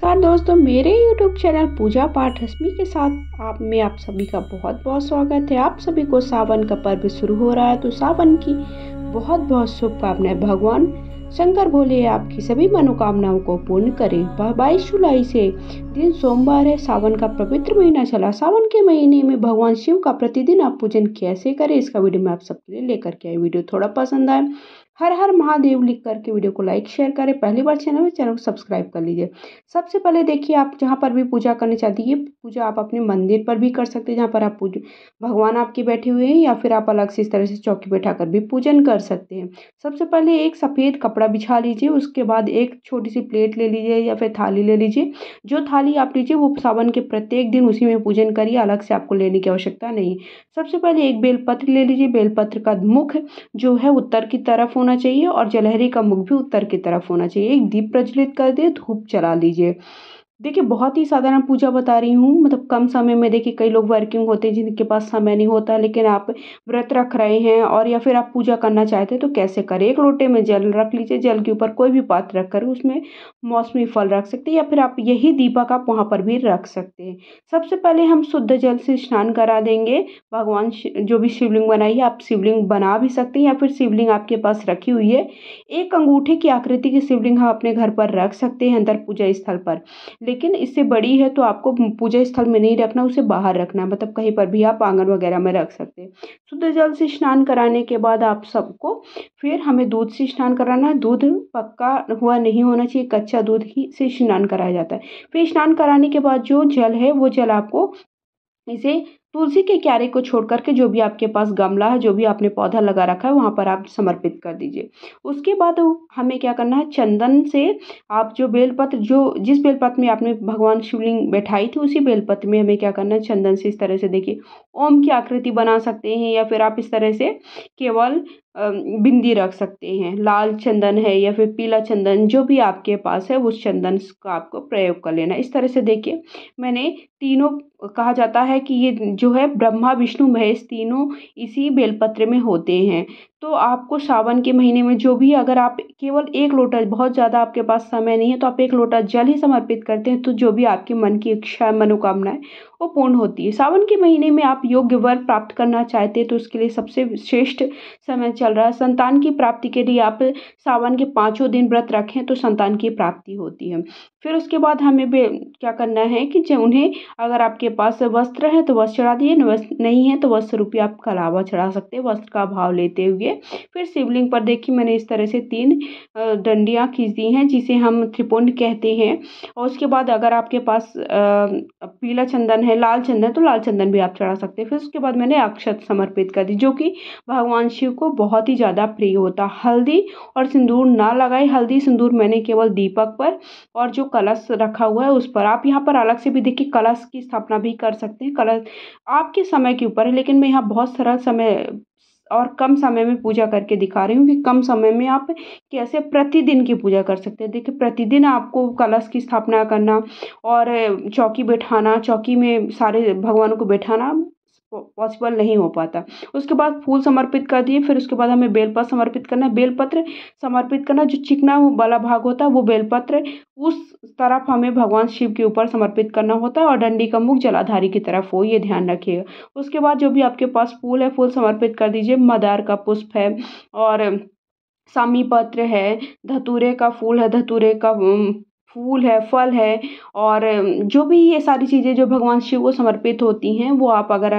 नमस्कार दोस्तों, मेरे YouTube चैनल पूजा पाठ रश्मि के साथ आप सभी का बहुत बहुत स्वागत है। आप सभी को सावन का पर्व शुरू हो रहा है, तो सावन की बहुत बहुत शुभकामनाएं। भगवान शंकर भोले आपकी सभी मनोकामनाओं को पूर्ण करें। 22 जुलाई से दिन सोमवार है, सावन का पवित्र महीना चला। सावन के महीने में भगवान शिव का प्रतिदिन आप पूजन कैसे करें, इसका वीडियो मैं आप सबके लिए लेकर के आई। वीडियो थोड़ा पसंद आए हर हर महादेव लिख करके वीडियो को लाइक शेयर करें। पहली बार चैनल को सब्सक्राइब कर लीजिए। सबसे पहले देखिए, आप जहाँ पर भी पूजा करनी चाहती है, पूजा आप अपने मंदिर पर भी कर सकते हैं, जहाँ पर आप भगवान आपके बैठे हुए हैं, या फिर आप अलग से इस तरह से चौकी बैठा कर भी पूजन कर सकते हैं। सबसे पहले एक सफ़ेद कपड़ा बिछा लीजिए, उसके बाद एक छोटी सी प्लेट ले लीजिए या फिर थाली ले लीजिए। जो थाली आप लीजिए वो सावन के प्रत्येक दिन उसी में पूजन करिए, अलग से आपको लेने की आवश्यकता नहीं। सबसे पहले एक बेलपत्र ले लीजिए। बेलपत्र का मुख जो है उत्तर की तरफ होना चाहिए और जलहरी का मुख भी उत्तर की तरफ होना चाहिए। एक दीप प्रज्वलित कर दे, धूप जला लीजिए। देखिए, बहुत ही साधारण पूजा बता रही हूँ, मतलब कम समय में। देखिए, कई लोग वर्किंग होते हैं जिनके पास समय नहीं होता, लेकिन आप व्रत रख रहे हैं और या फिर आप पूजा करना चाहते हैं, तो कैसे करें। एक लोटे में जल रख लीजिए, जल के ऊपर कोई भी पात्र रख कर उसमें मौसमी फल रख सकते हैं, या फिर आप यही दीपक आप वहाँ पर भी रख सकते हैं। सबसे पहले हम शुद्ध जल से स्नान करा देंगे। भगवान जो भी शिवलिंग बनाई है, आप शिवलिंग बना भी सकते हैं, या फिर शिवलिंग आपके पास रखी हुई है, एक अंगूठे की आकृति की शिवलिंग हम अपने घर पर रख सकते हैं अंदर पूजा स्थल पर। लेकिन इससे बड़ी है तो आपको पूजा स्थल में नहीं रखना, उसे बाहर रखना, मतलब कहीं पर भी आप आंगन वगैरह में रख सकते हैं। शुद्ध जल से स्नान कराने के बाद आप सबको फिर हमें दूध से स्नान कराना है। दूध पक्का हुआ नहीं होना चाहिए, कच्चा दूध ही से स्नान कराया जाता है। फिर स्नान कराने के बाद जो जल है वो जल आपको इसे तुलसी के क्यारे को छोड़ करके जो भी आपके पास गमला है, जो भी आपने पौधा लगा रखा है, वहाँ पर आप समर्पित कर दीजिए। उसके बाद हमें क्या करना है, चंदन से आप जो बेलपत्र, जो जिस बेलपत्र में आपने भगवान शिवलिंग बैठाई थी, उसी बेलपत्र में हमें क्या करना है, चंदन से इस तरह से देखिए ओम की आकृति बना सकते हैं, या फिर आप इस तरह से केवल बिंदी रख सकते हैं। लाल चंदन है या फिर पीला चंदन, जो भी आपके पास है उस चंदन का आपको प्रयोग कर लेना। इस तरह से देखिए, मैंने तीनों, कहा जाता है कि ये जो है ब्रह्मा विष्णु महेश तीनों इसी बेलपत्र में होते हैं। तो आपको सावन के महीने में जो भी, अगर आप केवल एक लोटा, बहुत ज़्यादा आपके पास समय नहीं है, तो आप एक लोटा जल ही समर्पित करते हैं, तो जो भी आपकी मन की इच्छा मनोकामनाएं वो पूर्ण होती है। सावन के महीने में आप योग्य वर प्राप्त करना चाहते हैं, तो उसके लिए सबसे श्रेष्ठ समय चल रहा है। संतान की प्राप्ति के लिए आप सावन के 5 दिन व्रत रखें तो संतान की प्राप्ति होती है। फिर उसके बाद हमें क्या करना है कि जो उन्हें, अगर आपके पास वस्त्र है तो वस्त्र चढ़ा दिए, नहीं है तो वस्त्र रूपी आप कलावा चढ़ा सकते हैं, वस्त्र का भाव लेते हुए। फिर शिवलिंग पर देखिए, मैंने इस तरह से 3 डंडियाँ खींच दी हैं, जिसे हम त्रिपुंड कहते हैं। और उसके बाद अगर आपके पास पीला चंदन है, लाल चंदन, तो लाल चंदन भी आप चढ़ा सकते हैं। फिर उसके बाद मैंने अक्षत समर्पित कर दी, जो कि भगवान शिव को बहुत ही ज़्यादा प्रिय होता। हल्दी और सिंदूर ना लगाए। हल्दी सिंदूर मैंने केवल दीपक पर और जो कलश रखा हुआ है उस पर। आप यहाँ पर अलग से भी देखिए कलश की स्थापना भी कर सकते हैं। कलश आपके समय के ऊपर है, लेकिन मैं यहाँ बहुत सरल समय और कम समय में पूजा करके दिखा रही हूँ कि कम समय में आप कैसे प्रतिदिन की पूजा कर सकते हैं। देखिए, प्रतिदिन आपको कलश की स्थापना करना और चौकी बैठाना, चौकी में सारे भगवानों को बैठाना पॉसिबल नहीं हो पाता। उसके बाद फूल समर्पित कर दिए। फिर उसके बाद हमें बेलपत्र समर्पित करना है। बेलपत्र समर्पित करना, जो चिकना वाला भाग होता है वो बेलपत्र उस तरफ हमें भगवान शिव के ऊपर समर्पित करना होता है, और डंडी का मुख जलाधारी की तरफ हो, ये ध्यान रखिएगा। उसके बाद जो भी आपके पास फूल है, फूल समर्पित कर दीजिए। मंदार का पुष्प है, और सामी पत्र है, धतूरे का फूल है, धतूरे का फूल है, फल है, और जो भी ये सारी चीज़ें जो भगवान शिव को समर्पित होती हैं, वो आप अगर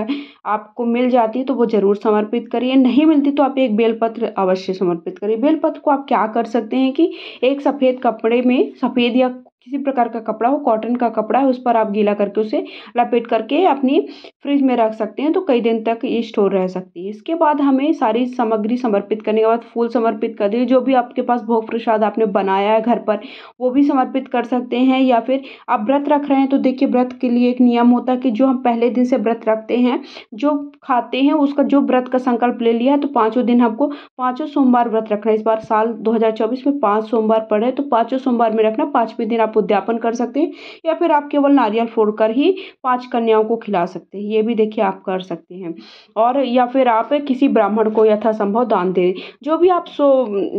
आपको मिल जाती है तो वो ज़रूर समर्पित करिए। नहीं मिलती तो आप एक बेलपत्र अवश्य समर्पित करिए। बेलपत्र को आप क्या कर सकते हैं कि एक सफ़ेद कपड़े में, सफ़ेद या किसी प्रकार का कपड़ा हो, कॉटन का कपड़ा है, उस पर आप गीला करके उसे लपेट करके अपनी फ्रिज में रख सकते हैं, तो कई दिन तक ये स्टोर रह सकती है। इसके बाद हमें सारी सामग्री समर्पित करने के बाद फूल समर्पित कर दिए। जो भी आपके पास भोग प्रसाद आपने बनाया है घर पर, वो भी समर्पित कर सकते हैं। या फिर आप व्रत रख रहे हैं तो देखिए, व्रत के लिए एक नियम होता है कि जो हम पहले दिन से व्रत रखते हैं, जो खाते हैं, उसका जो व्रत का संकल्प ले लिया है, तो 5 दिन हमको 5 सोमवार व्रत रखना है। इस बार साल 2024 में 5 सोमवार पड़े, तो 5 सोमवार में रखना। 5वें दिन आप आप उद्यापन कर सकते हैं, या फिर आप केवल नारियल फोड़कर ही 5 कन्याओं को खिला सकते हैं, ये भी देखिए आप कर सकते हैं। और या फिर आप किसी ब्राह्मण को यथासंभव दान दें। जो भी आप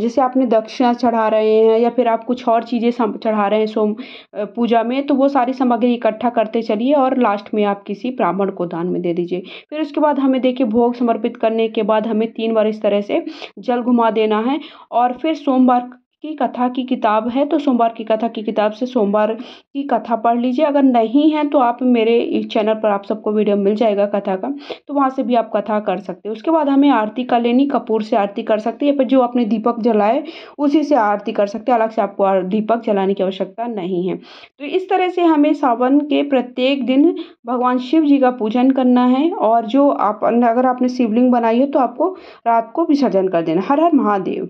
जैसे आपने दक्षिणा चढ़ा रहे हैं या फिर आप कुछ और चीज़ें चढ़ा रहे हैं पूजा में, तो वो सारी सामग्री इकट्ठा करते चलिए और लास्ट में आप किसी ब्राह्मण को दान में दे दीजिए। फिर उसके बाद हमें देखिए भोग समर्पित करने के बाद हमें 3 बार इस तरह से जल घुमा देना है। और फिर सोमवार की कथा की किताब है तो सोमवार की कथा की किताब से सोमवार की कथा पढ़ लीजिए। अगर नहीं है तो आप मेरे इस चैनल पर आप सबको वीडियो मिल जाएगा कथा का, तो वहाँ से भी आप कथा कर सकते हैं। उसके बाद हमें आरती कर लेनी, कपूर से आरती कर सकते हैं, या फिर जो आपने दीपक जलाए उसी से आरती कर सकते हैं, अलग से आपको दीपक जलाने की आवश्यकता नहीं है। तो इस तरह से हमें सावन के प्रत्येक दिन भगवान शिव जी का पूजन करना है। और जो आप अगर आपने शिवलिंग बनाई है तो आपको रात को विसर्जन कर देना। हर हर महादेव।